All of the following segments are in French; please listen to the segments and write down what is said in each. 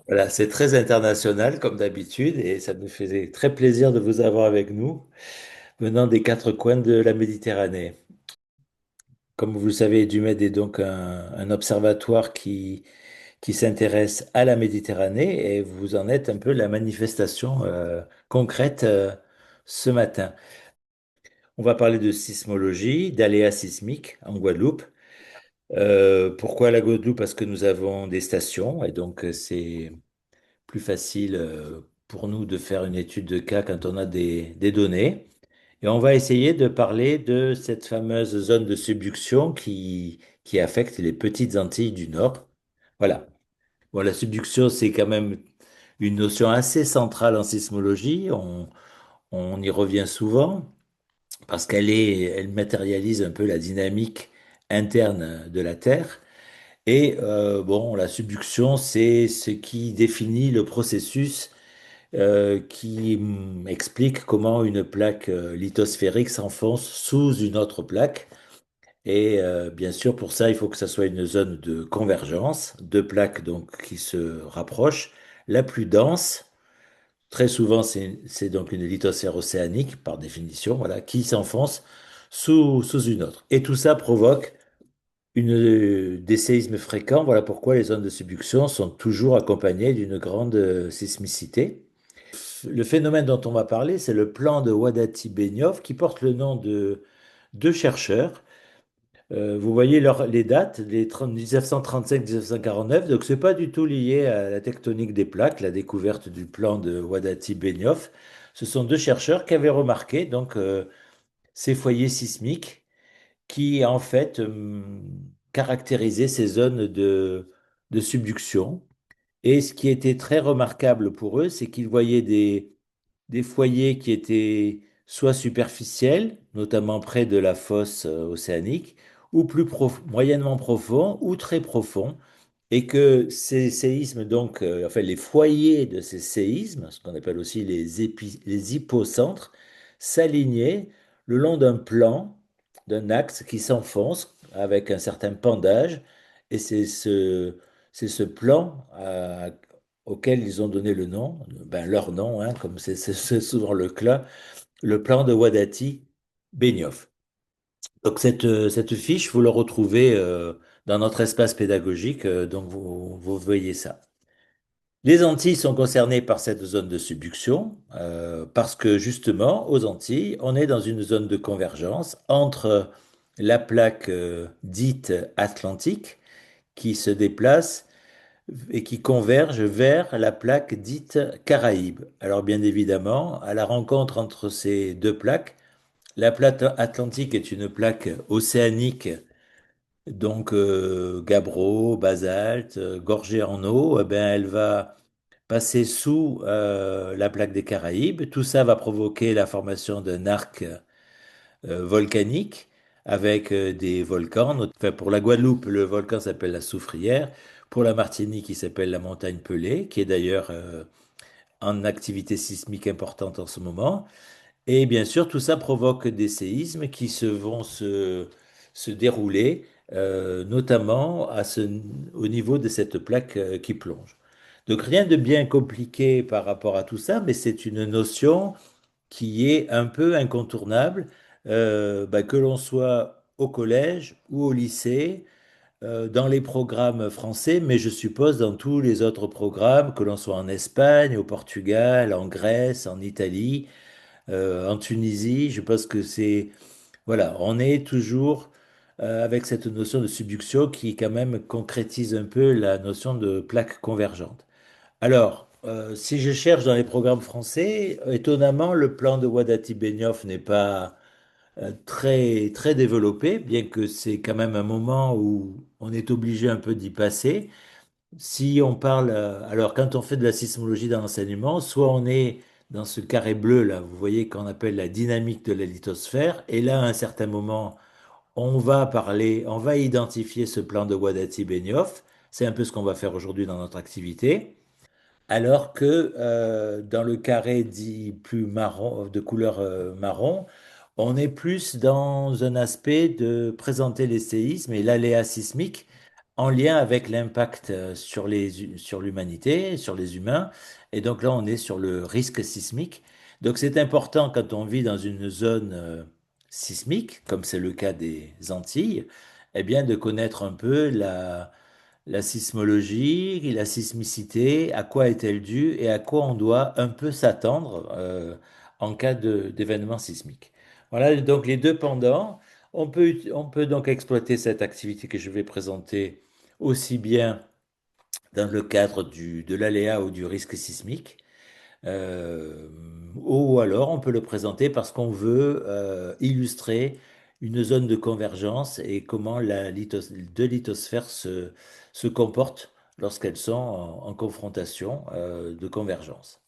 Voilà, c'est très international comme d'habitude et ça me faisait très plaisir de vous avoir avec nous, venant des quatre coins de la Méditerranée. Comme vous le savez, EduMed est donc un observatoire qui s'intéresse à la Méditerranée et vous en êtes un peu la manifestation concrète ce matin. On va parler de sismologie, d'aléas sismiques en Guadeloupe. Pourquoi la Guadeloupe? Parce que nous avons des stations et donc c'est plus facile pour nous de faire une étude de cas quand on a des données. Et on va essayer de parler de cette fameuse zone de subduction qui affecte les petites Antilles du Nord. Voilà. Bon, la subduction, c'est quand même une notion assez centrale en sismologie. On y revient souvent parce elle matérialise un peu la dynamique interne de la Terre. Et bon, la subduction, c'est ce qui définit le processus qui explique comment une plaque lithosphérique s'enfonce sous une autre plaque. Et bien sûr, pour ça, il faut que ça soit une zone de convergence, deux plaques donc qui se rapprochent. La plus dense, très souvent, c'est donc une lithosphère océanique, par définition, voilà, qui s'enfonce sous une autre. Et tout ça provoque des séismes fréquents. Voilà pourquoi les zones de subduction sont toujours accompagnées d'une grande sismicité. Le phénomène dont on va parler, c'est le plan de Wadati-Benioff qui porte le nom de deux chercheurs. Vous voyez les dates, 1935-1949, donc c'est pas du tout lié à la tectonique des plaques, la découverte du plan de Wadati-Benioff. Ce sont deux chercheurs qui avaient remarqué donc ces foyers sismiques qui en fait caractérisaient ces zones de subduction. Et ce qui était très remarquable pour eux, c'est qu'ils voyaient des foyers qui étaient soit superficiels, notamment près de la fosse océanique, ou moyennement profonds, ou très profonds, et que ces séismes, donc, enfin les foyers de ces séismes, ce qu'on appelle aussi les hypocentres, s'alignaient le long d'un plan, d'un axe qui s'enfonce avec un certain pendage, et c'est ce plan auquel ils ont donné le nom, ben leur nom, hein, comme c'est souvent le plan de Wadati-Benioff. Donc cette fiche, vous la retrouvez dans notre espace pédagogique, donc vous voyez ça. Les Antilles sont concernées par cette zone de subduction parce que justement, aux Antilles, on est dans une zone de convergence entre la plaque dite atlantique qui se déplace et qui converge vers la plaque dite Caraïbe. Alors bien évidemment, à la rencontre entre ces deux plaques, la plaque atlantique est une plaque océanique, donc gabbro, basalte, gorgée en eau, eh ben, elle va passer sous la plaque des Caraïbes. Tout ça va provoquer la formation d'un arc volcanique avec des volcans. Enfin, pour la Guadeloupe, le volcan s'appelle la Soufrière. Pour la Martinique, il s'appelle la montagne Pelée, qui est d'ailleurs en activité sismique importante en ce moment. Et bien sûr, tout ça provoque des séismes qui vont se dérouler, notamment au niveau de cette plaque qui plonge. Donc rien de bien compliqué par rapport à tout ça, mais c'est une notion qui est un peu incontournable, bah, que l'on soit au collège ou au lycée, dans les programmes français, mais je suppose dans tous les autres programmes, que l'on soit en Espagne, au Portugal, en Grèce, en Italie, en Tunisie. Je pense que voilà, on est toujours avec cette notion de subduction qui quand même concrétise un peu la notion de plaque convergente. Alors, si je cherche dans les programmes français, étonnamment, le plan de Wadati-Benioff n'est pas très développé, bien que c'est quand même un moment où on est obligé un peu d'y passer. Si on parle, alors quand on fait de la sismologie dans l'enseignement, soit on est dans ce carré bleu là, vous voyez qu'on appelle la dynamique de la lithosphère, et là, à un certain moment, on va identifier ce plan de Wadati-Benioff. C'est un peu ce qu'on va faire aujourd'hui dans notre activité. Alors que dans le carré dit plus marron, de couleur marron, on est plus dans un aspect de présenter les séismes et l'aléa sismique en lien avec l'impact sur sur l'humanité, sur les humains. Et donc là, on est sur le risque sismique. Donc c'est important quand on vit dans une zone sismique, comme c'est le cas des Antilles, eh bien de connaître un peu la sismologie, la sismicité, à quoi est-elle due et à quoi on doit un peu s'attendre en cas d'événement sismique. Voilà donc les deux pendants. On peut donc exploiter cette activité que je vais présenter aussi bien dans le cadre de l'aléa ou du risque sismique, euh, ou alors on peut le présenter parce qu'on veut illustrer une zone de convergence et comment deux lithosphères se comportent lorsqu'elles sont en confrontation de convergence.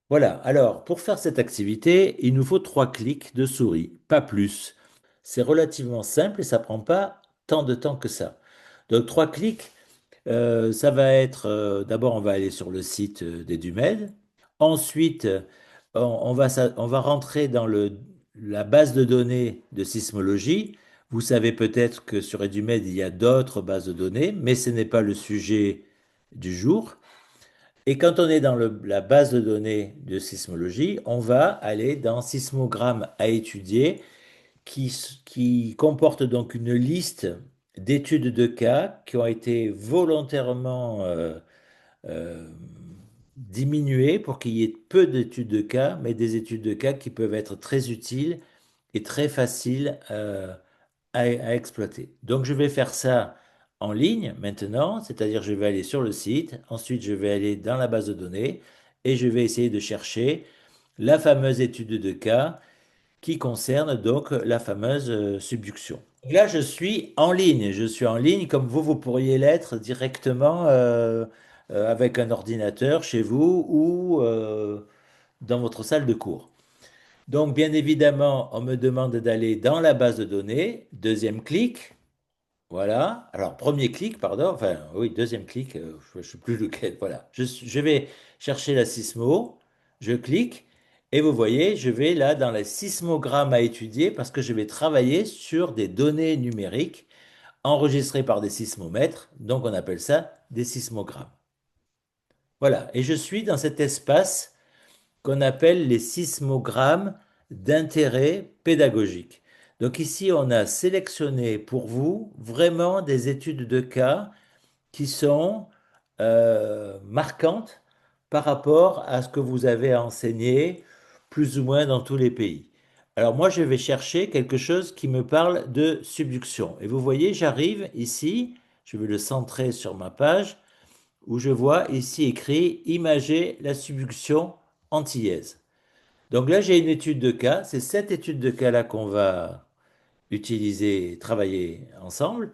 Voilà, alors pour faire cette activité, il nous faut 3 clics de souris, pas plus. C'est relativement simple et ça prend pas tant de temps que ça. Donc 3 clics, ça va être, d'abord on va aller sur le site d'Edumed. Ensuite, on va rentrer dans la base de données de sismologie. Vous savez peut-être que sur Edumed, il y a d'autres bases de données, mais ce n'est pas le sujet du jour. Et quand on est dans la base de données de sismologie, on va aller dans Sismogramme à étudier, qui comporte donc une liste d'études de cas qui ont été volontairement euh, diminuées pour qu'il y ait peu d'études de cas, mais des études de cas qui peuvent être très utiles et très faciles à exploiter. Donc je vais faire ça en ligne maintenant, c'est-à-dire je vais aller sur le site, ensuite je vais aller dans la base de données et je vais essayer de chercher la fameuse étude de cas qui concerne donc la fameuse subduction. Là, je suis en ligne comme vous pourriez l'être directement avec un ordinateur chez vous ou dans votre salle de cours. Donc, bien évidemment, on me demande d'aller dans la base de données. Deuxième clic, voilà. Alors, premier clic, pardon. Enfin, oui, deuxième clic, je ne sais plus lequel. Voilà. Je vais chercher la sismo. Je clique. Et vous voyez, je vais là dans les sismogrammes à étudier parce que je vais travailler sur des données numériques enregistrées par des sismomètres. Donc, on appelle ça des sismogrammes. Voilà. Et je suis dans cet espace qu'on appelle les sismogrammes d'intérêt pédagogique. Donc ici, on a sélectionné pour vous vraiment des études de cas qui sont marquantes par rapport à ce que vous avez enseigné plus ou moins dans tous les pays. Alors moi, je vais chercher quelque chose qui me parle de subduction. Et vous voyez, j'arrive ici, je vais le centrer sur ma page, où je vois ici écrit imager la subduction antillaise. Donc là, j'ai une étude de cas. C'est cette étude de cas-là qu'on va utiliser, travailler ensemble.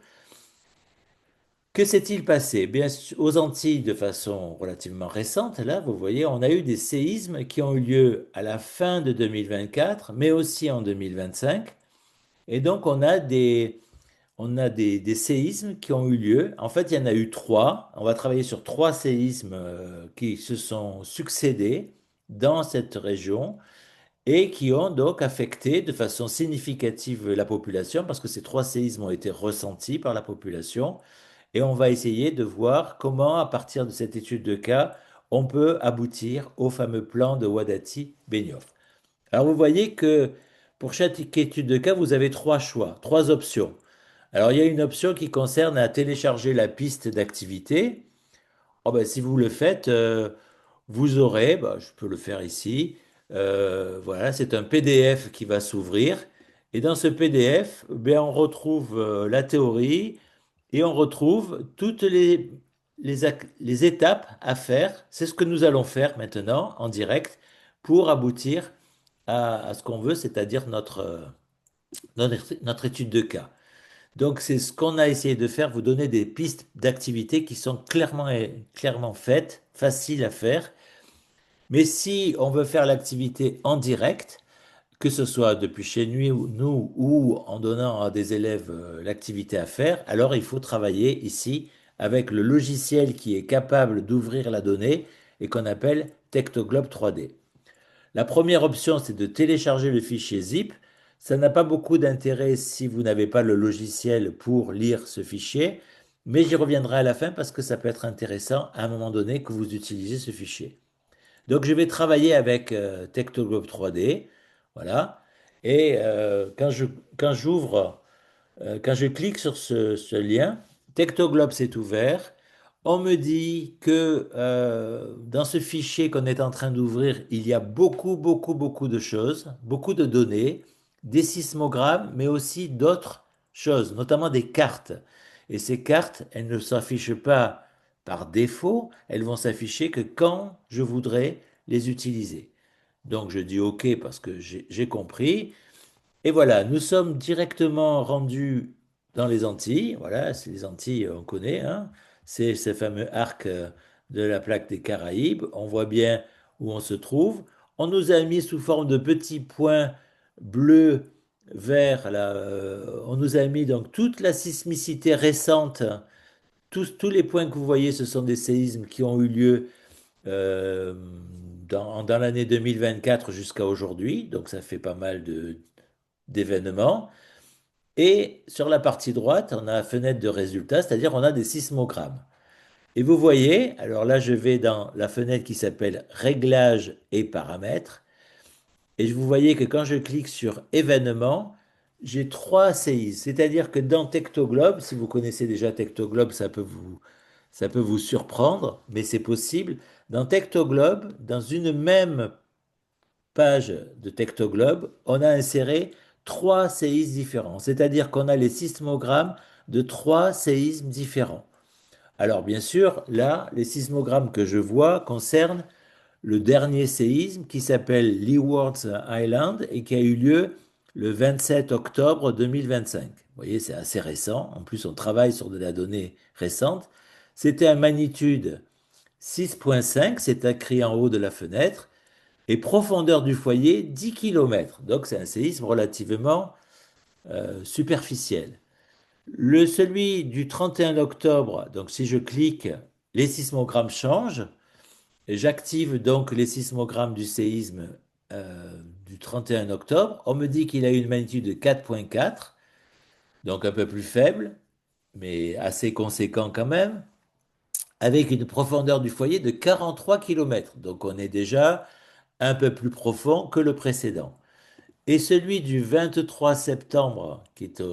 Que s'est-il passé? Bien, aux Antilles, de façon relativement récente, là, vous voyez, on a eu des séismes qui ont eu lieu à la fin de 2024, mais aussi en 2025. Et donc, on a des séismes qui ont eu lieu. En fait, il y en a eu 3. On va travailler sur 3 séismes qui se sont succédés dans cette région et qui ont donc affecté de façon significative la population, parce que ces 3 séismes ont été ressentis par la population. Et on va essayer de voir comment, à partir de cette étude de cas, on peut aboutir au fameux plan de Wadati-Benioff. Alors vous voyez que pour chaque étude de cas, vous avez 3 choix, 3 options. Alors il y a une option qui concerne à télécharger la piste d'activité. Oh ben, si vous le faites, vous aurez, bah, je peux le faire ici, voilà, c'est un PDF qui va s'ouvrir. Et dans ce PDF, ben, on retrouve la théorie et on retrouve toutes les étapes à faire. C'est ce que nous allons faire maintenant en direct pour aboutir à ce qu'on veut, c'est-à-dire notre étude de cas. Donc, c'est ce qu'on a essayé de faire, vous donner des pistes d'activités qui sont clairement faites, faciles à faire. Mais si on veut faire l'activité en direct, que ce soit depuis chez nous ou en donnant à des élèves l'activité à faire, alors il faut travailler ici avec le logiciel qui est capable d'ouvrir la donnée et qu'on appelle Tectoglobe 3D. La première option, c'est de télécharger le fichier zip. Ça n'a pas beaucoup d'intérêt si vous n'avez pas le logiciel pour lire ce fichier, Mais j'y reviendrai à la fin parce que ça peut être intéressant à un moment donné que vous utilisez ce fichier. Donc, je vais travailler avec Tectoglobe 3D. Voilà. Et quand j'ouvre, quand je clique sur ce lien, Tectoglobe s'est ouvert. On me dit que dans ce fichier qu'on est en train d'ouvrir, il y a beaucoup, beaucoup, beaucoup de choses, beaucoup de données, des sismogrammes, mais aussi d'autres choses, notamment des cartes. Et ces cartes, elles ne s'affichent pas par défaut, elles vont s'afficher que quand je voudrais les utiliser. Donc je dis OK parce que j'ai compris. Et voilà, nous sommes directement rendus dans les Antilles. Voilà, c'est les Antilles, on connaît, hein. C'est ce fameux arc de la plaque des Caraïbes. On voit bien où on se trouve. On nous a mis sous forme de petits points bleus, verts, là. On nous a mis donc toute la sismicité récente. Tous les points que vous voyez, ce sont des séismes qui ont eu lieu euh, dans l'année 2024 jusqu'à aujourd'hui. Donc ça fait pas mal d'événements. Et sur la partie droite, on a la fenêtre de résultats, c'est-à-dire on a des sismogrammes. Et vous voyez, alors là, je vais dans la fenêtre qui s'appelle Réglages et paramètres. Et vous voyez que quand je clique sur événements, j'ai trois séismes. C'est-à-dire que dans Tectoglobe, si vous connaissez déjà Tectoglobe, ça peut vous surprendre, mais c'est possible. Dans Tectoglobe, dans une même page de Tectoglobe, on a inséré trois séismes différents. C'est-à-dire qu'on a les sismogrammes de trois séismes différents. Alors bien sûr, là, les sismogrammes que je vois concernent le dernier séisme qui s'appelle Leeward Island et qui a eu lieu le 27 octobre 2025. Vous voyez, c'est assez récent. En plus, on travaille sur de la donnée récente. C'était à magnitude 6,5, c'est écrit en haut de la fenêtre, et profondeur du foyer 10 km. Donc c'est un séisme relativement superficiel. Celui du 31 octobre, donc si je clique, les sismogrammes changent. J'active donc les sismogrammes du séisme du 31 octobre. On me dit qu'il a une magnitude de 4,4, donc un peu plus faible, mais assez conséquent quand même, avec une profondeur du foyer de 43 km. Donc on est déjà un peu plus profond que le précédent. Et celui du 23 septembre, qui est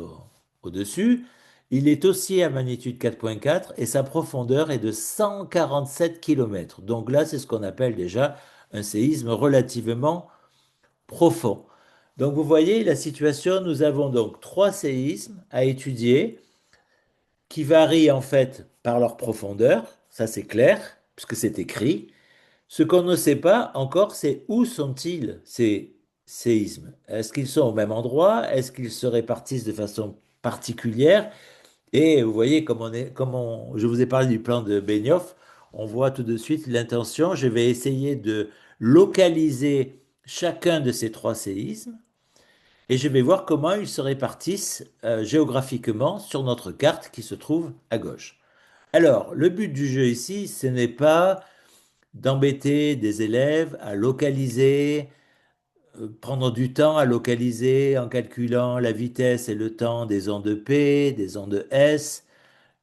au-dessus, il est aussi à magnitude 4,4 et sa profondeur est de 147 km. Donc là, c'est ce qu'on appelle déjà un séisme relativement profond. Donc vous voyez la situation, nous avons donc trois séismes à étudier qui varient en fait par leur profondeur, ça c'est clair, puisque c'est écrit. Ce qu'on ne sait pas encore, c'est où sont-ils ces séismes? Est-ce qu'ils sont au même endroit? Est-ce qu'ils se répartissent de façon particulière? Et vous voyez, je vous ai parlé du plan de Benioff, on voit tout de suite l'intention. Je vais essayer de localiser chacun de ces trois séismes et je vais voir comment ils se répartissent géographiquement sur notre carte qui se trouve à gauche. Alors, le but du jeu ici, ce n'est pas d'embêter des élèves à localiser, prendre du temps à localiser en calculant la vitesse et le temps des ondes P, des ondes S,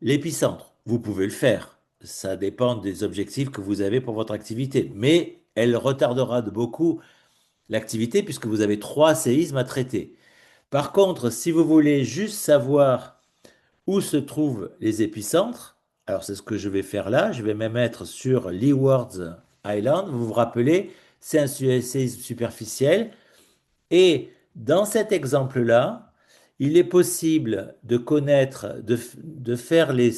l'épicentre. Vous pouvez le faire. Ça dépend des objectifs que vous avez pour votre activité. Mais elle retardera de beaucoup l'activité puisque vous avez trois séismes à traiter. Par contre, si vous voulez juste savoir où se trouvent les épicentres, alors c'est ce que je vais faire là, je vais me mettre sur Leeward Island, vous vous rappelez, c'est un séisme superficiel, et dans cet exemple-là, il est possible de connaître, de faire les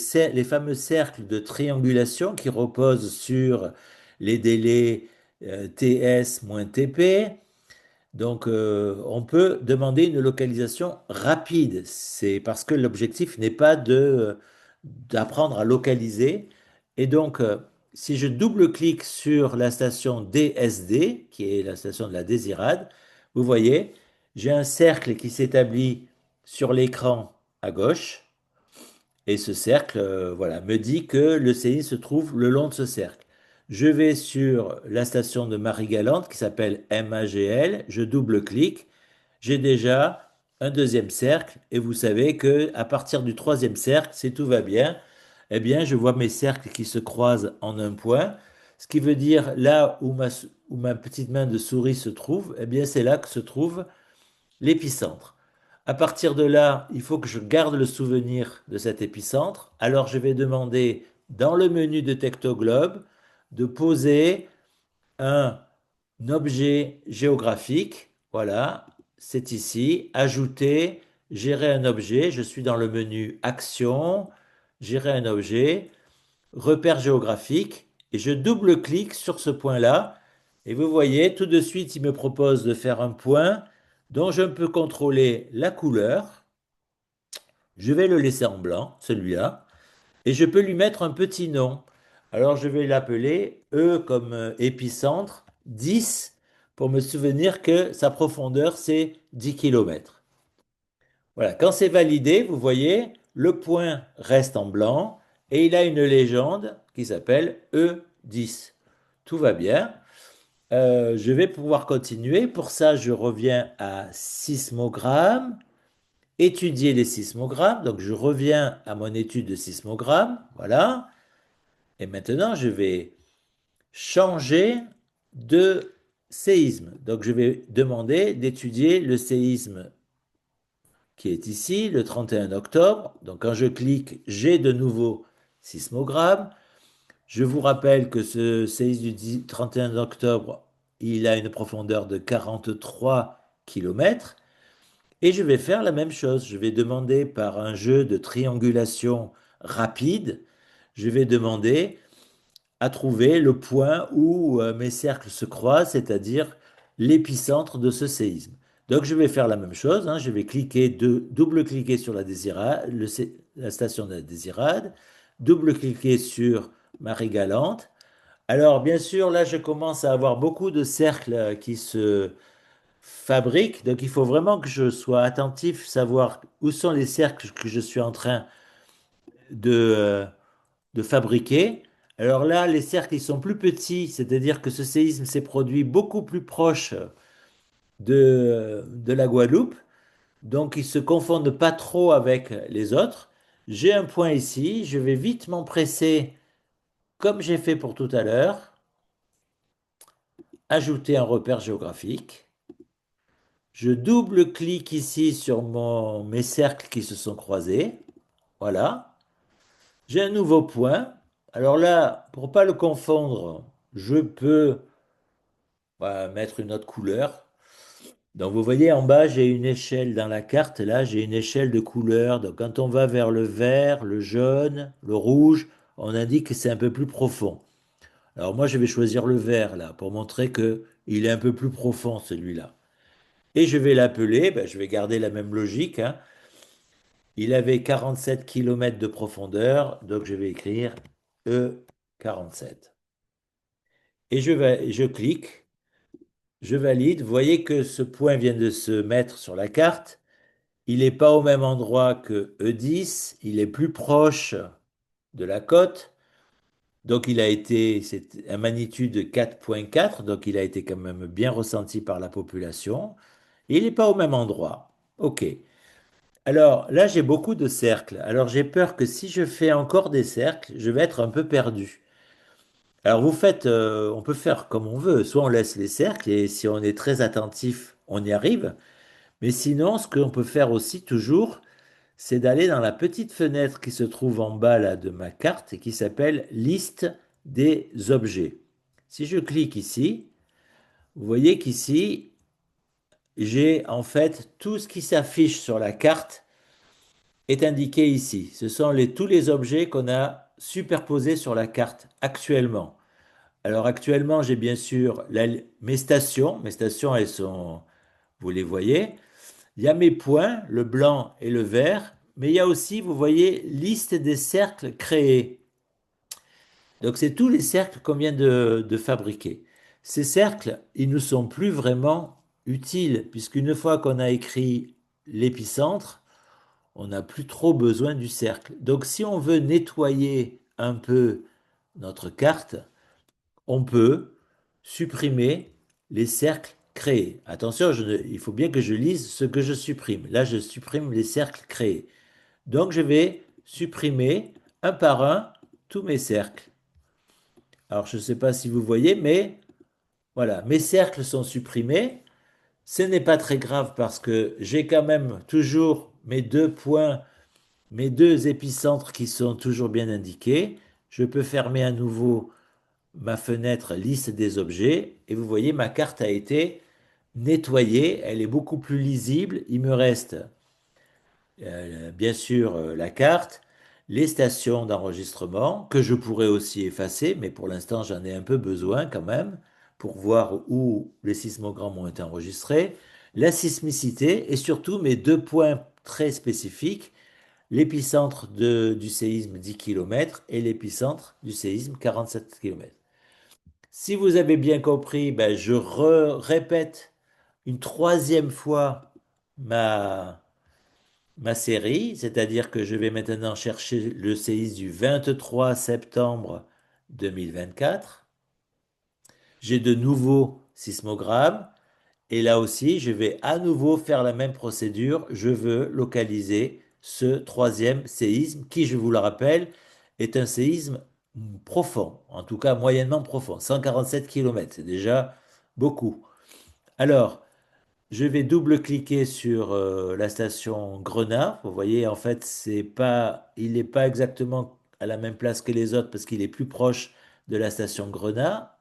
fameux cercles de triangulation qui reposent sur les délais TS moins TP, donc, on peut demander une localisation rapide. C'est parce que l'objectif n'est pas d'apprendre à localiser. Et donc, si je double-clique sur la station DSD, qui est la station de la Désirade, vous voyez, j'ai un cercle qui s'établit sur l'écran à gauche. Et ce cercle, voilà, me dit que le CI se trouve le long de ce cercle. Je vais sur la station de Marie-Galante qui s'appelle MAGL, je double-clique, j'ai déjà un deuxième cercle et vous savez que à partir du troisième cercle, si tout va bien, eh bien, je vois mes cercles qui se croisent en un point, ce qui veut dire là où ma petite main de souris se trouve, eh bien, c'est là que se trouve l'épicentre. À partir de là, il faut que je garde le souvenir de cet épicentre. Alors, je vais demander dans le menu de Tectoglobe de poser un objet géographique. Voilà, c'est ici. Ajouter, gérer un objet. Je suis dans le menu Action, gérer un objet, repère géographique, et je double-clique sur ce point-là. Et vous voyez, tout de suite, il me propose de faire un point dont je peux contrôler la couleur. Je vais le laisser en blanc, celui-là, et je peux lui mettre un petit nom. Alors je vais l'appeler E comme épicentre 10 pour me souvenir que sa profondeur c'est 10 km. Voilà, quand c'est validé, vous voyez, le point reste en blanc et il a une légende qui s'appelle E10. Tout va bien. Je vais pouvoir continuer. Pour ça, je reviens à sismogramme, étudier les sismogrammes. Donc, je reviens à mon étude de sismogramme. Voilà. Et maintenant, je vais changer de séisme. Donc, je vais demander d'étudier le séisme qui est ici, le 31 octobre. Donc, quand je clique, j'ai de nouveaux sismogrammes. Je vous rappelle que ce séisme du 31 octobre, il a une profondeur de 43 km. Et je vais faire la même chose. Je vais demander par un jeu de triangulation rapide, je vais demander à trouver le point où mes cercles se croisent, c'est-à-dire l'épicentre de ce séisme. Donc je vais faire la même chose, hein. Je vais double-cliquer sur la station de la Désirade, double-cliquer sur Marie-Galante. Alors bien sûr, là je commence à avoir beaucoup de cercles qui se fabriquent, donc il faut vraiment que je sois attentif, savoir où sont les cercles que je suis en train de, euh, de fabriquer. Alors là, les cercles, ils sont plus petits, c'est-à-dire que ce séisme s'est produit beaucoup plus proche de la Guadeloupe, donc ils se confondent pas trop avec les autres. J'ai un point ici, je vais vite m'empresser, comme j'ai fait pour tout à l'heure, ajouter un repère géographique. Je double-clique ici sur mes cercles qui se sont croisés. Voilà. J'ai un nouveau point. Alors là, pour pas le confondre, je peux mettre une autre couleur. Donc vous voyez en bas, j'ai une échelle dans la carte. Là, j'ai une échelle de couleurs. Donc quand on va vers le vert, le jaune, le rouge, on indique que c'est un peu plus profond. Alors moi, je vais choisir le vert là pour montrer que il est un peu plus profond celui-là. Et je vais l'appeler, ben, je vais garder la même logique, hein. Il avait 47 km de profondeur, donc je vais écrire E47. Et je clique, je valide. Vous voyez que ce point vient de se mettre sur la carte. Il n'est pas au même endroit que E10, il est plus proche de la côte. Donc c'est un magnitude 4,4, donc il a été quand même bien ressenti par la population. Et il n'est pas au même endroit. OK. Alors là, j'ai beaucoup de cercles. Alors j'ai peur que si je fais encore des cercles, je vais être un peu perdu. Alors on peut faire comme on veut. Soit on laisse les cercles et si on est très attentif, on y arrive. Mais sinon, ce qu'on peut faire aussi toujours, c'est d'aller dans la petite fenêtre qui se trouve en bas là, de ma carte et qui s'appelle Liste des objets. Si je clique ici, vous voyez qu'ici, j'ai en fait tout ce qui s'affiche sur la carte est indiqué ici. Ce sont tous les objets qu'on a superposés sur la carte actuellement. Alors actuellement, j'ai bien sûr mes stations. Mes stations, elles sont, vous les voyez. Il y a mes points, le blanc et le vert. Mais il y a aussi, vous voyez, liste des cercles créés. Donc c'est tous les cercles qu'on vient de fabriquer. Ces cercles, ils ne sont plus vraiment utiles, puisqu'une fois qu'on a écrit l'épicentre, on n'a plus trop besoin du cercle. Donc si on veut nettoyer un peu notre carte, on peut supprimer les cercles créés. Attention, il faut bien que je lise ce que je supprime. Là, je supprime les cercles créés. Donc je vais supprimer un par un tous mes cercles. Alors, je ne sais pas si vous voyez, mais voilà, mes cercles sont supprimés. Ce n'est pas très grave parce que j'ai quand même toujours mes deux points, mes deux épicentres qui sont toujours bien indiqués. Je peux fermer à nouveau ma fenêtre liste des objets et vous voyez, ma carte a été nettoyée. Elle est beaucoup plus lisible. Il me reste bien sûr la carte, les stations d'enregistrement que je pourrais aussi effacer, mais pour l'instant j'en ai un peu besoin quand même pour voir où les sismogrammes ont été enregistrés, la sismicité et surtout mes deux points très spécifiques, l'épicentre du séisme 10 km et l'épicentre du séisme 47 km. Si vous avez bien compris, ben, je répète une troisième fois ma, ma série, c'est-à-dire que je vais maintenant chercher le séisme du 23 septembre 2024. J'ai de nouveaux sismogrammes et là aussi, je vais à nouveau faire la même procédure. Je veux localiser ce troisième séisme qui, je vous le rappelle, est un séisme profond, en tout cas moyennement profond, 147 km, c'est déjà beaucoup. Alors, je vais double-cliquer sur la station Grenat. Vous voyez, en fait, il n'est pas exactement à la même place que les autres parce qu'il est plus proche de la station Grenat.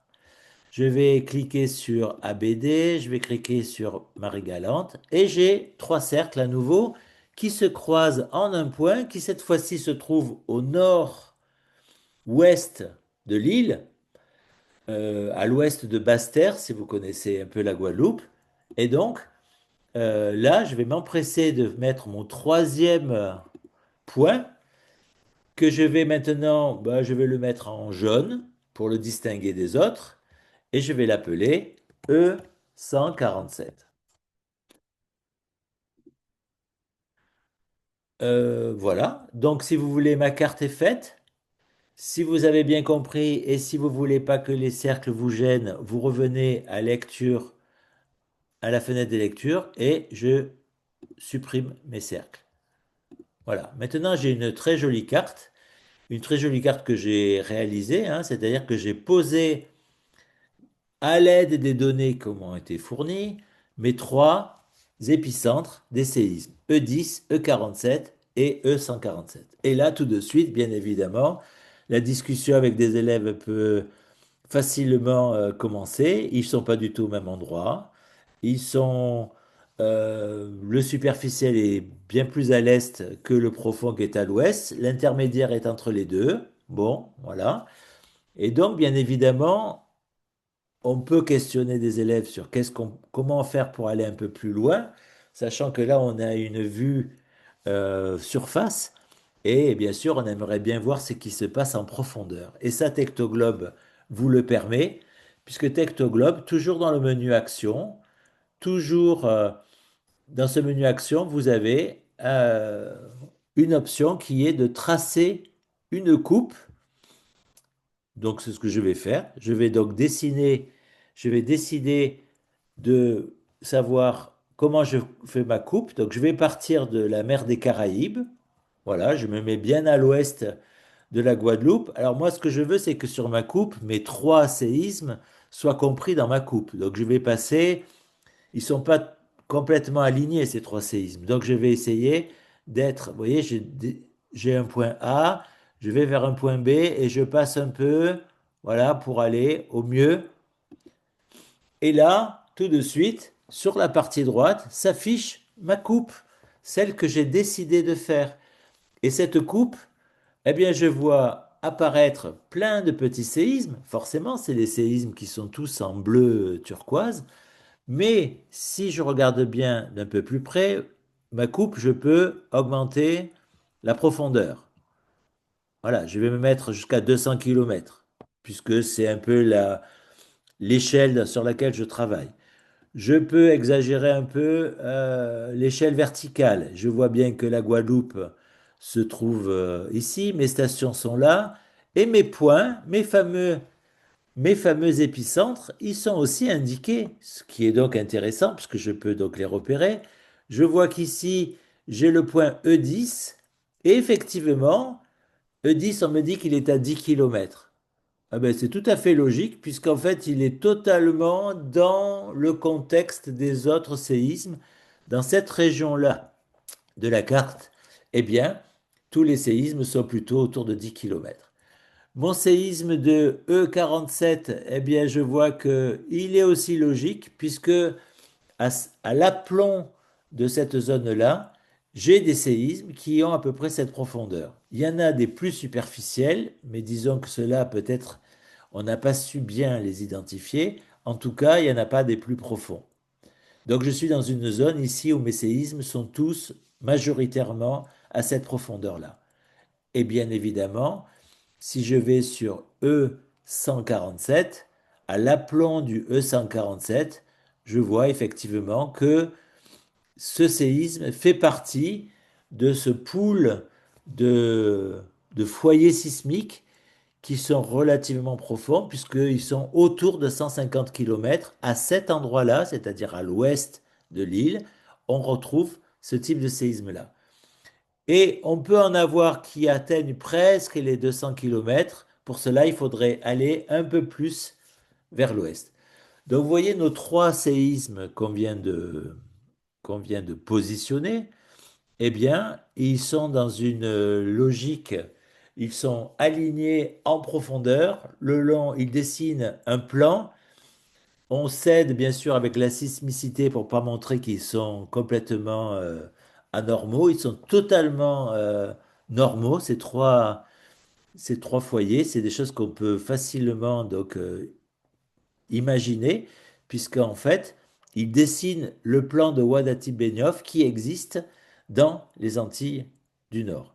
Je vais cliquer sur ABD, je vais cliquer sur Marie-Galante et j'ai trois cercles à nouveau qui se croisent en un point qui cette fois-ci se trouve au nord-ouest de l'île, à l'ouest de Basse-Terre, si vous connaissez un peu la Guadeloupe. Et donc, là, je vais m'empresser de mettre mon troisième point que je vais maintenant, bah, je vais le mettre en jaune pour le distinguer des autres et je vais l'appeler E147. Voilà, donc si vous voulez, ma carte est faite. Si vous avez bien compris et si vous voulez pas que les cercles vous gênent, vous revenez à lecture, à la fenêtre des lectures et je supprime mes cercles. Voilà, maintenant j'ai une très jolie carte que j'ai réalisée, hein, c'est-à-dire que j'ai posé à l'aide des données qui m'ont été fournies mes trois épicentres des séismes, E10, E47 et E147. Et là, tout de suite, bien évidemment, la discussion avec des élèves peut facilement commencer. Ils ne sont pas du tout au même endroit. Le superficiel est bien plus à l'est que le profond qui est à l'ouest. L'intermédiaire est entre les deux. Bon, voilà. Et donc, bien évidemment, on peut questionner des élèves sur comment faire pour aller un peu plus loin, sachant que là, on a une vue surface. Et bien sûr, on aimerait bien voir ce qui se passe en profondeur. Et ça, Tectoglobe vous le permet, puisque Tectoglobe, toujours dans le menu Action, toujours dans ce menu Action, vous avez une option qui est de tracer une coupe. Donc, c'est ce que je vais faire. Je vais décider de savoir comment je fais ma coupe. Donc, je vais partir de la mer des Caraïbes. Voilà, je me mets bien à l'ouest de la Guadeloupe. Alors moi, ce que je veux, c'est que sur ma coupe, mes trois séismes soient compris dans ma coupe. Donc je vais passer, ils sont pas complètement alignés, ces trois séismes. Donc je vais essayer d'être, vous voyez, j'ai un point A, je vais vers un point B et je passe un peu, voilà, pour aller au mieux. Et là, tout de suite, sur la partie droite, s'affiche ma coupe, celle que j'ai décidé de faire. Et cette coupe, eh bien, je vois apparaître plein de petits séismes. Forcément, c'est les séismes qui sont tous en bleu turquoise. Mais si je regarde bien d'un peu plus près, ma coupe, je peux augmenter la profondeur. Voilà, je vais me mettre jusqu'à 200 km, puisque c'est un peu l'échelle sur laquelle je travaille. Je peux exagérer un peu l'échelle verticale. Je vois bien que la Guadeloupe se trouve ici, mes stations sont là, et mes points, mes fameux épicentres, ils sont aussi indiqués, ce qui est donc intéressant, puisque je peux donc les repérer. Je vois qu'ici, j'ai le point E10, et effectivement, E10, on me dit qu'il est à 10 kilomètres. Ah ben, c'est tout à fait logique, puisqu'en fait, il est totalement dans le contexte des autres séismes. Dans cette région-là de la carte, eh bien, tous les séismes sont plutôt autour de 10 kilomètres. Mon séisme de E47, eh bien, je vois que il est aussi logique, puisque à l'aplomb de cette zone-là, j'ai des séismes qui ont à peu près cette profondeur. Il y en a des plus superficiels, mais disons que cela peut-être on n'a pas su bien les identifier. En tout cas, il n'y en a pas des plus profonds. Donc je suis dans une zone ici où mes séismes sont tous majoritairement à cette profondeur-là. Et bien évidemment, si je vais sur E147, à l'aplomb du E147, je vois effectivement que ce séisme fait partie de ce pool de, de foyers sismiques qui sont relativement profonds, puisqu'ils sont autour de 150 km. À cet endroit-là, c'est-à-dire à l'ouest de l'île, on retrouve ce type de séisme-là. Et on peut en avoir qui atteignent presque les 200 km. Pour cela, il faudrait aller un peu plus vers l'ouest. Donc, vous voyez nos trois séismes qu'on vient de positionner. Eh bien, ils sont dans une logique, ils sont alignés en profondeur, le long, ils dessinent un plan. On s'aide bien sûr avec la sismicité pour pas montrer qu'ils sont complètement anormaux. Ils sont totalement normaux, ces trois foyers. C'est des choses qu'on peut facilement imaginer, puisqu'en fait, ils dessinent le plan de Wadati Benioff qui existe dans les Antilles du Nord.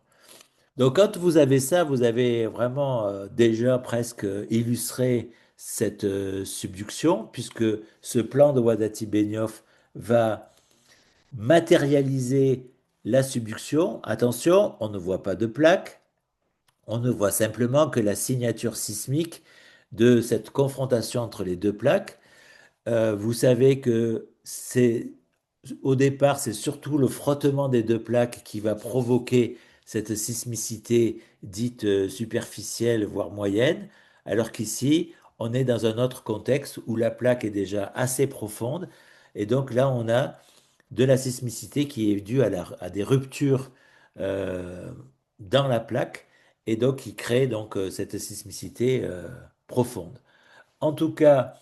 Donc quand vous avez ça, vous avez vraiment déjà presque illustré cette subduction, puisque ce plan de Wadati Benioff va matérialiser la subduction. Attention, on ne voit pas de plaque, on ne voit simplement que la signature sismique de cette confrontation entre les deux plaques. Vous savez que c'est au départ, c'est surtout le frottement des deux plaques qui va provoquer cette sismicité dite superficielle, voire moyenne, alors qu'ici, on est dans un autre contexte où la plaque est déjà assez profonde. Et donc là, on a de la sismicité qui est due à des ruptures euh, dans la plaque et donc qui crée donc cette sismicité profonde. En tout cas,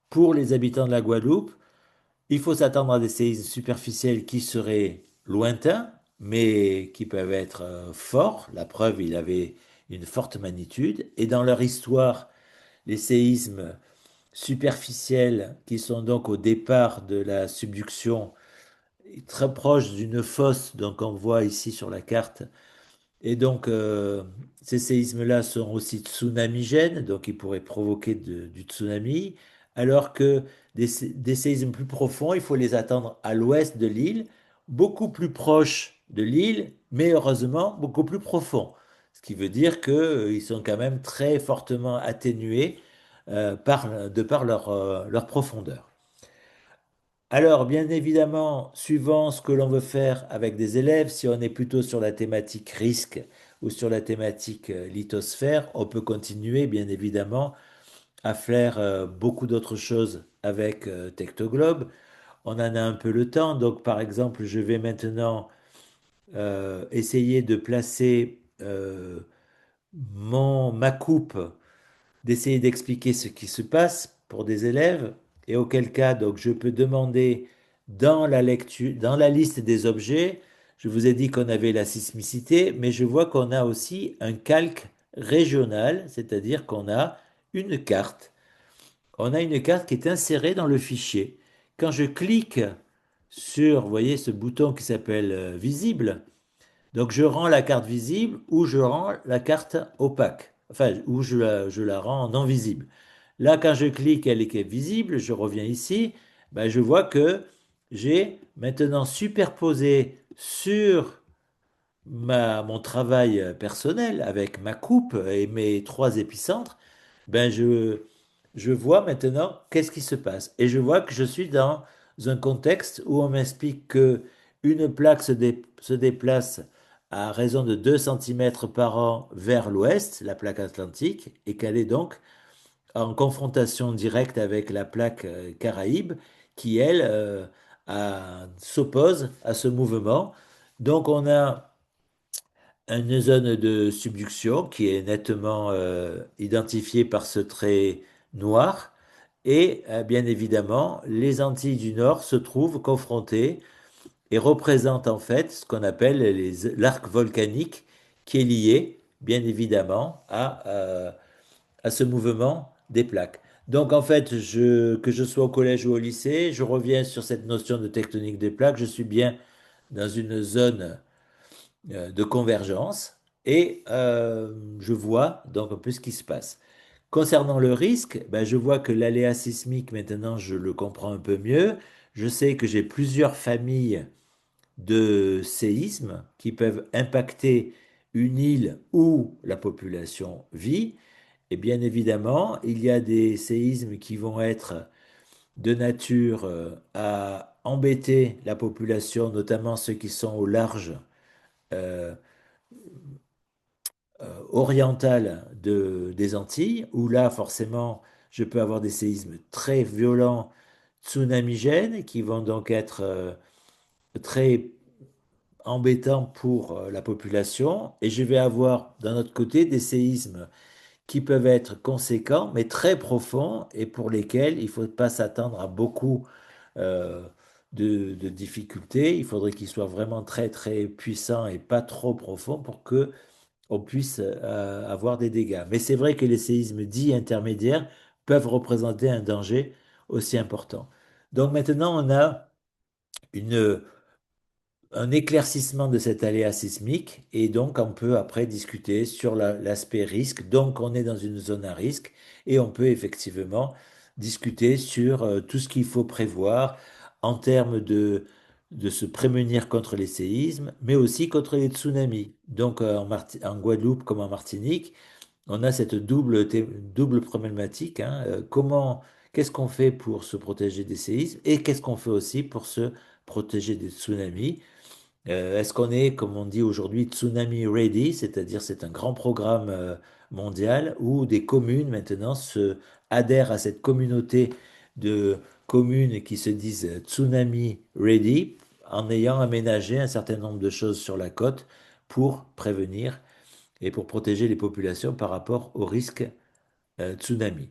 pour les habitants de la Guadeloupe, il faut s'attendre à des séismes superficiels qui seraient lointains, mais qui peuvent être forts. La preuve, il avait une forte magnitude. Et dans leur histoire, les séismes superficiels, qui sont donc au départ de la subduction, très proches d'une fosse, donc on voit ici sur la carte, et donc, ces séismes-là sont aussi tsunamigènes, donc ils pourraient provoquer du tsunami, alors que des séismes plus profonds, il faut les attendre à l'ouest de l'île, beaucoup plus proches de l'île, mais heureusement beaucoup plus profonds. Ce qui veut dire qu'ils sont quand même très fortement atténués de par leur profondeur. Alors, bien évidemment, suivant ce que l'on veut faire avec des élèves, si on est plutôt sur la thématique risque ou sur la thématique lithosphère, on peut continuer, bien évidemment, à faire beaucoup d'autres choses avec Tectoglobe. On en a un peu le temps, donc par exemple, je vais maintenant essayer de placer ma coupe, d'essayer d'expliquer ce qui se passe pour des élèves, et auquel cas, donc, je peux demander dans la lecture, dans la liste des objets, je vous ai dit qu'on avait la sismicité, mais je vois qu'on a aussi un calque régional, c'est-à-dire qu'on a une carte. On a une carte qui est insérée dans le fichier. Quand je clique sur, vous voyez, ce bouton qui s'appelle visible, donc je rends la carte visible ou je rends la carte opaque, enfin, ou je la rends non visible. Là, quand je clique, elle est visible, je reviens ici, ben, je vois que j'ai maintenant superposé sur mon travail personnel avec ma coupe et mes trois épicentres, ben je vois maintenant qu'est-ce qui se passe. Et je vois que je suis dans un contexte où on m'explique que une plaque se déplace à raison de 2 centimètres par an vers l'ouest, la plaque atlantique, et qu'elle est donc en confrontation directe avec la plaque Caraïbe, qui, elle, s'oppose à ce mouvement. Donc on a une zone de subduction qui est nettement identifiée par ce trait noir. Et bien évidemment, les Antilles du Nord se trouvent confrontées et représentent en fait ce qu'on appelle l'arc volcanique qui est lié, bien évidemment, à ce mouvement des plaques. Donc en fait, que je sois au collège ou au lycée, je reviens sur cette notion de tectonique des plaques. Je suis bien dans une zone de convergence et je vois donc un peu ce qui se passe. Concernant le risque, ben, je vois que l'aléa sismique, maintenant, je le comprends un peu mieux. Je sais que j'ai plusieurs familles de séismes qui peuvent impacter une île où la population vit. Et bien évidemment, il y a des séismes qui vont être de nature à embêter la population, notamment ceux qui sont au large euh, orientale des Antilles, où là, forcément, je peux avoir des séismes très violents, tsunamigènes, qui vont donc être très embêtants pour la population. Et je vais avoir, d'un autre côté, des séismes qui peuvent être conséquents, mais très profonds, et pour lesquels il ne faut pas s'attendre à beaucoup euh, de difficultés. Il faudrait qu'ils soient vraiment très, très puissants et pas trop profonds pour que on puisse avoir des dégâts. Mais c'est vrai que les séismes dits intermédiaires peuvent représenter un danger aussi important. Donc maintenant, on a une, un éclaircissement de cet aléa sismique et donc on peut après discuter sur l'aspect risque. Donc on est dans une zone à risque et on peut effectivement discuter sur tout ce qu'il faut prévoir en termes de se prémunir contre les séismes, mais aussi contre les tsunamis. Donc en Guadeloupe comme en Martinique, on a cette double problématique, hein. Qu'est-ce qu'on fait pour se protéger des séismes et qu'est-ce qu'on fait aussi pour se protéger des tsunamis? Est-ce qu'on est, comme on dit aujourd'hui, tsunami ready, c'est-à-dire c'est un grand programme mondial où des communes maintenant se adhèrent à cette communauté de communes qui se disent tsunami ready en ayant aménagé un certain nombre de choses sur la côte pour prévenir et pour protéger les populations par rapport au risque tsunami.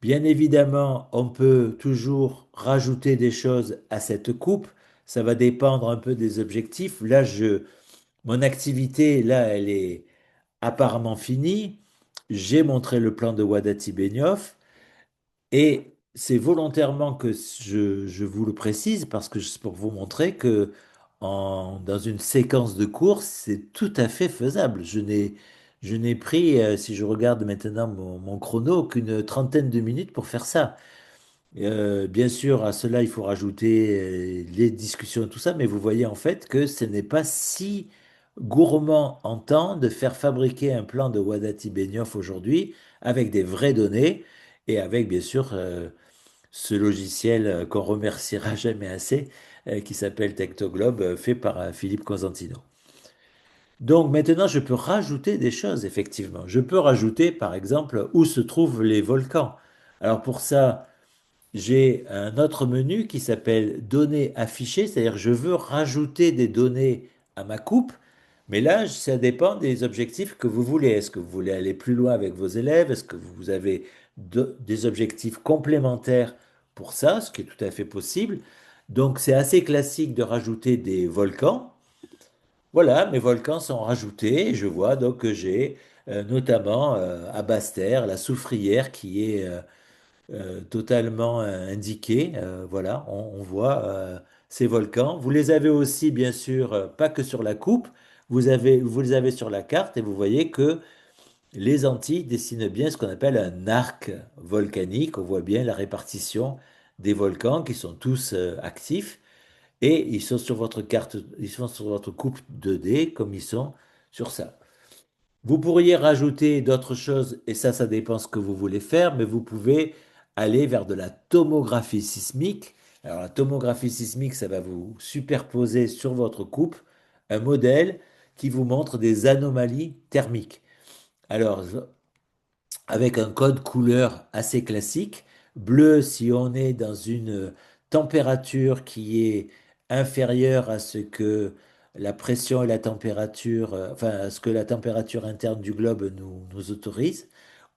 Bien évidemment, on peut toujours rajouter des choses à cette coupe. Ça va dépendre un peu des objectifs. Mon activité, là, elle est apparemment finie. J'ai montré le plan de Wadati Benioff et c'est volontairement que je vous le précise parce que c'est pour vous montrer que dans une séquence de course, c'est tout à fait faisable. Je n'ai pris, si je regarde maintenant mon chrono, qu'une trentaine de minutes pour faire ça. Bien sûr, à cela, il faut rajouter les discussions et tout ça, mais vous voyez en fait que ce n'est pas si gourmand en temps de faire fabriquer un plan de Wadati Benioff aujourd'hui avec des vraies données et avec bien sûr ce logiciel qu'on remerciera jamais assez, qui s'appelle Tectoglobe, fait par Philippe Cosentino. Donc maintenant, je peux rajouter des choses, effectivement. Je peux rajouter, par exemple, où se trouvent les volcans. Alors pour ça, j'ai un autre menu qui s'appelle données affichées, c'est-à-dire je veux rajouter des données à ma coupe, mais là, ça dépend des objectifs que vous voulez. Est-ce que vous voulez aller plus loin avec vos élèves? Est-ce que vous avez des objectifs complémentaires pour ça, ce qui est tout à fait possible? Donc, c'est assez classique de rajouter des volcans. Voilà, mes volcans sont rajoutés et je vois donc que j'ai notamment à Basse-Terre la Soufrière qui est totalement indiqué. Voilà, on voit ces volcans. Vous les avez aussi, bien sûr, pas que sur la coupe, vous les avez sur la carte et vous voyez que les Antilles dessinent bien ce qu'on appelle un arc volcanique. On voit bien la répartition des volcans qui sont tous actifs et ils sont sur votre carte, ils sont sur votre coupe 2D comme ils sont sur ça. Vous pourriez rajouter d'autres choses, et ça dépend ce que vous voulez faire, mais vous pouvez aller vers de la tomographie sismique. Alors, la tomographie sismique, ça va vous superposer sur votre coupe un modèle qui vous montre des anomalies thermiques. Alors, avec un code couleur assez classique. Bleu si on est dans une température qui est inférieure à ce que la pression et la température, enfin à ce que la température interne du globe nous autorise,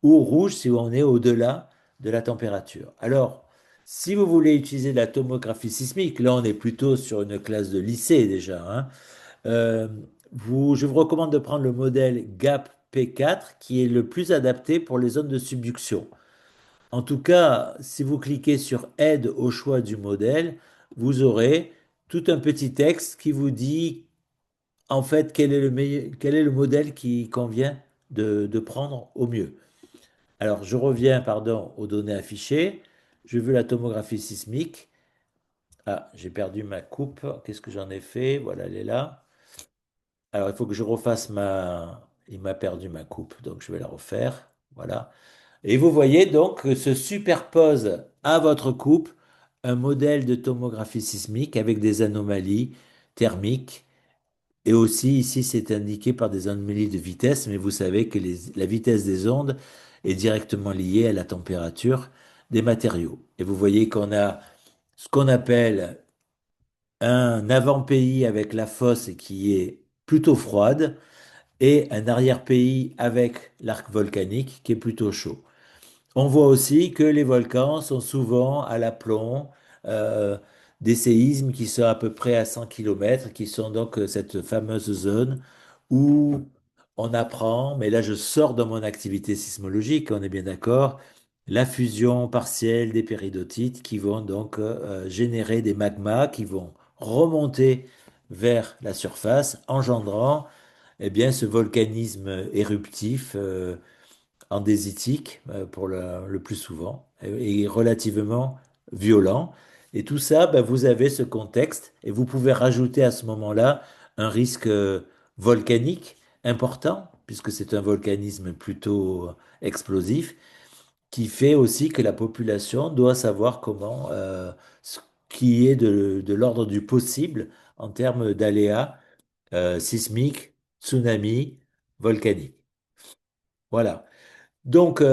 ou rouge si on est au-delà de la température. Alors, si vous voulez utiliser la tomographie sismique, là on est plutôt sur une classe de lycée déjà, hein, euh, je vous recommande de prendre le modèle GAP P4 qui est le plus adapté pour les zones de subduction. En tout cas, si vous cliquez sur Aide au choix du modèle, vous aurez tout un petit texte qui vous dit en fait quel est le modèle qui convient de prendre au mieux. Alors, je reviens, pardon, aux données affichées. Je veux la tomographie sismique. Ah, j'ai perdu ma coupe. Qu'est-ce que j'en ai fait? Voilà, elle est là. Alors, il faut que je refasse ma... Il m'a perdu ma coupe, donc je vais la refaire. Voilà. Et vous voyez donc que se superpose à votre coupe un modèle de tomographie sismique avec des anomalies thermiques. Et aussi, ici, c'est indiqué par des anomalies de vitesse, mais vous savez que la vitesse des ondes est directement liée à la température des matériaux. Et vous voyez qu'on a ce qu'on appelle un avant-pays avec la fosse qui est plutôt froide et un arrière-pays avec l'arc volcanique qui est plutôt chaud. On voit aussi que les volcans sont souvent à l'aplomb, euh, des séismes qui sont à peu près à 100 km, qui sont donc cette fameuse zone où on apprend, mais là je sors de mon activité sismologique, on est bien d'accord, la fusion partielle des péridotites qui vont donc générer des magmas qui vont remonter vers la surface, engendrant eh bien, ce volcanisme éruptif andésitique pour le plus souvent et relativement violent. Et tout ça, ben, vous avez ce contexte et vous pouvez rajouter à ce moment-là un risque volcanique important, puisque c'est un volcanisme plutôt explosif, qui fait aussi que la population doit savoir comment, ce qui est de l'ordre du possible en termes d'aléas sismiques, tsunamis, volcaniques. Voilà. Donc,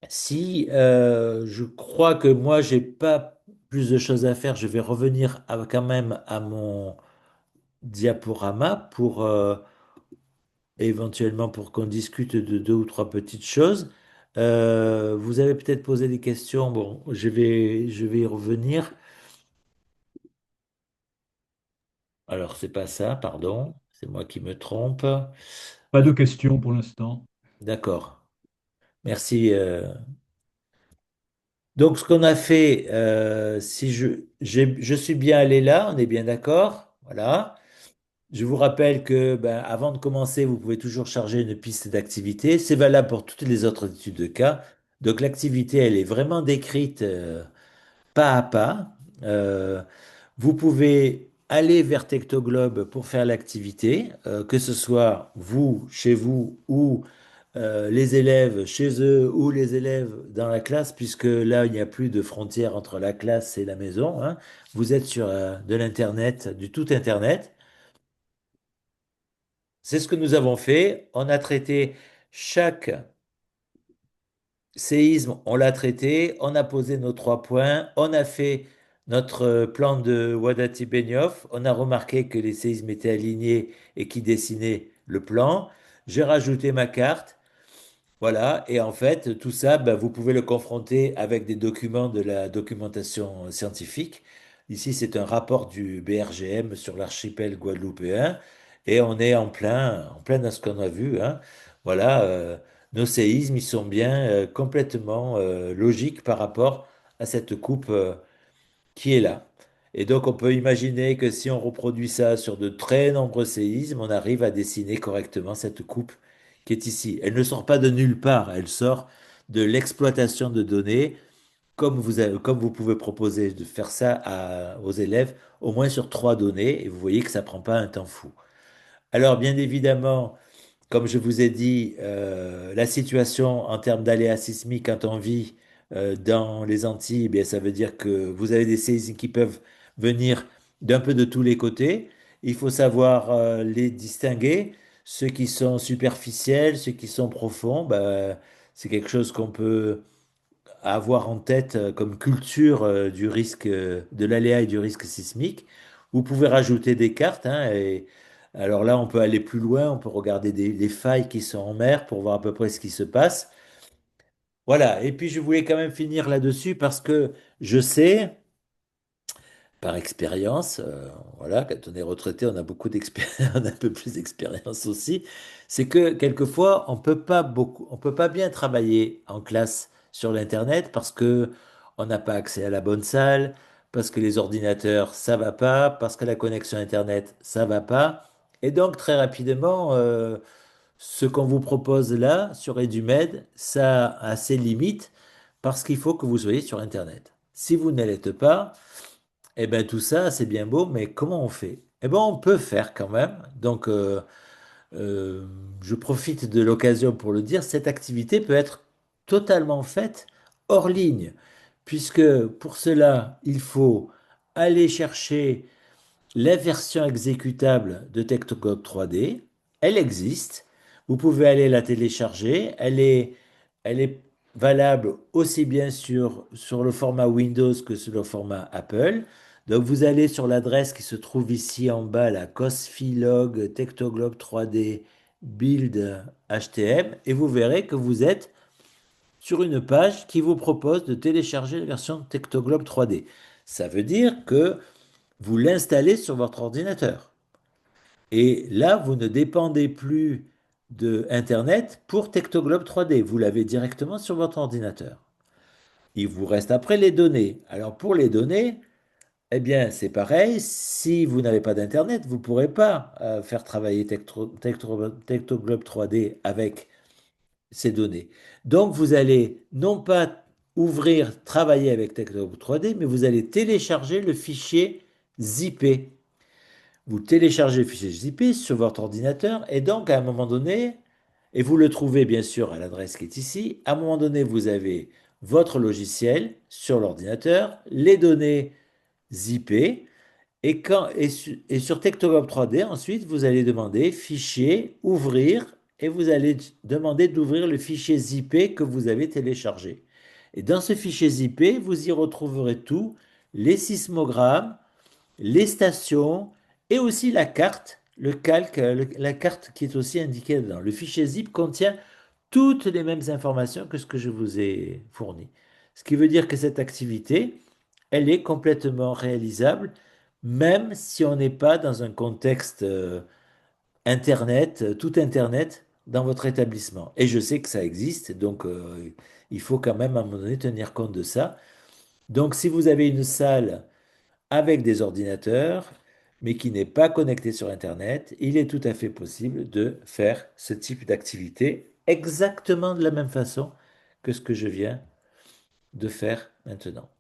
si je crois que moi, j'ai pas plus de choses à faire, je vais revenir quand même à mon diaporama pour éventuellement pour qu'on discute de deux ou trois petites choses. Vous avez peut-être posé des questions. Bon, je vais y revenir. Alors, c'est pas ça, pardon. C'est moi qui me trompe. Pas de questions pour l'instant. D'accord. Merci. Donc, ce qu'on a fait, si je suis bien allé là, on est bien d'accord. Voilà. Je vous rappelle que ben, avant de commencer, vous pouvez toujours charger une piste d'activité. C'est valable pour toutes les autres études de cas. Donc l'activité, elle est vraiment décrite pas à pas. Euh, Vous pouvez aller vers Tectoglobe pour faire l'activité, que ce soit vous, chez vous, ou les élèves chez eux, ou les élèves dans la classe, puisque là, il n'y a plus de frontière entre la classe et la maison, hein. Vous êtes sur de l'Internet, du tout Internet. C'est ce que nous avons fait. On a traité chaque séisme, on l'a traité, on a posé nos trois points, on a fait notre plan de Wadati-Benioff, on a remarqué que les séismes étaient alignés et qui dessinaient le plan. J'ai rajouté ma carte. Voilà, et en fait, tout ça, ben, vous pouvez le confronter avec des documents de la documentation scientifique. Ici, c'est un rapport du BRGM sur l'archipel guadeloupéen, et on est en plein dans ce qu'on a vu, hein. Voilà, nos séismes, ils sont bien complètement logiques par rapport à cette coupe qui est là. Et donc, on peut imaginer que si on reproduit ça sur de très nombreux séismes, on arrive à dessiner correctement cette coupe qui est ici. Elle ne sort pas de nulle part, elle sort de l'exploitation de données, comme vous pouvez proposer de faire ça aux élèves, au moins sur trois données, et vous voyez que ça prend pas un temps fou. Alors, bien évidemment, comme je vous ai dit, la situation en termes d'aléas sismiques quand on vit dans les Antilles, eh bien, ça veut dire que vous avez des séismes qui peuvent venir d'un peu de tous les côtés. Il faut savoir les distinguer. Ceux qui sont superficiels, ceux qui sont profonds, ben, c'est quelque chose qu'on peut avoir en tête comme culture du risque de l'aléa et du risque sismique. Vous pouvez rajouter des cartes, hein, et alors là, on peut aller plus loin, on peut regarder les failles qui sont en mer pour voir à peu près ce qui se passe. Voilà, et puis je voulais quand même finir là-dessus parce que je sais, par expérience, voilà, quand on est retraité, on a beaucoup d'expérience, on a un peu plus d'expérience aussi, c'est que quelquefois, on peut pas bien travailler en classe sur l'Internet parce que on n'a pas accès à la bonne salle, parce que les ordinateurs, ça va pas, parce que la connexion Internet, ça va pas. Et donc, très rapidement, ce qu'on vous propose là sur EduMed, ça a ses limites parce qu'il faut que vous soyez sur Internet. Si vous ne l'êtes pas, eh bien, tout ça, c'est bien beau, mais comment on fait? Eh bien, on peut faire quand même. Donc, euh, je profite de l'occasion pour le dire, cette activité peut être totalement faite hors ligne, puisque pour cela, il faut aller chercher la version exécutable de Tektoglob 3D. Elle existe. Vous pouvez aller la télécharger. Elle est valable aussi bien sur le format Windows que sur le format Apple. Donc vous allez sur l'adresse qui se trouve ici en bas, la cosfilog Tektoglob 3D build HTM, et vous verrez que vous êtes sur une page qui vous propose de télécharger la version Tektoglob 3D. Ça veut dire que vous l'installez sur votre ordinateur. Et là, vous ne dépendez plus de Internet pour Tektoglob 3D. Vous l'avez directement sur votre ordinateur. Il vous reste après les données. Alors pour les données, eh bien c'est pareil. Si vous n'avez pas d'Internet, vous ne pourrez pas faire travailler Tektoglob 3D avec ces données. Donc vous allez non pas ouvrir, travailler avec Tektoglob 3D, mais vous allez télécharger le fichier zippé. Vous téléchargez le fichier zip sur votre ordinateur et donc à un moment donné, et vous le trouvez bien sûr à l'adresse qui est ici, à un moment donné, vous avez votre logiciel sur l'ordinateur, les données zippées, et sur Tektoglob 3D, ensuite, vous allez demander fichier, ouvrir, et vous allez demander d'ouvrir le fichier zippé que vous avez téléchargé. Et dans ce fichier zippé, vous y retrouverez tout, les sismogrammes, les stations et aussi la carte, le calque, la carte qui est aussi indiquée dedans. Le fichier zip contient toutes les mêmes informations que ce que je vous ai fourni. Ce qui veut dire que cette activité, elle est complètement réalisable, même si on n'est pas dans un contexte Internet, tout Internet dans votre établissement. Et je sais que ça existe, donc il faut quand même à un moment donné tenir compte de ça. Donc si vous avez une salle avec des ordinateurs, mais qui n'est pas connecté sur Internet, il est tout à fait possible de faire ce type d'activité exactement de la même façon que ce que je viens de faire maintenant.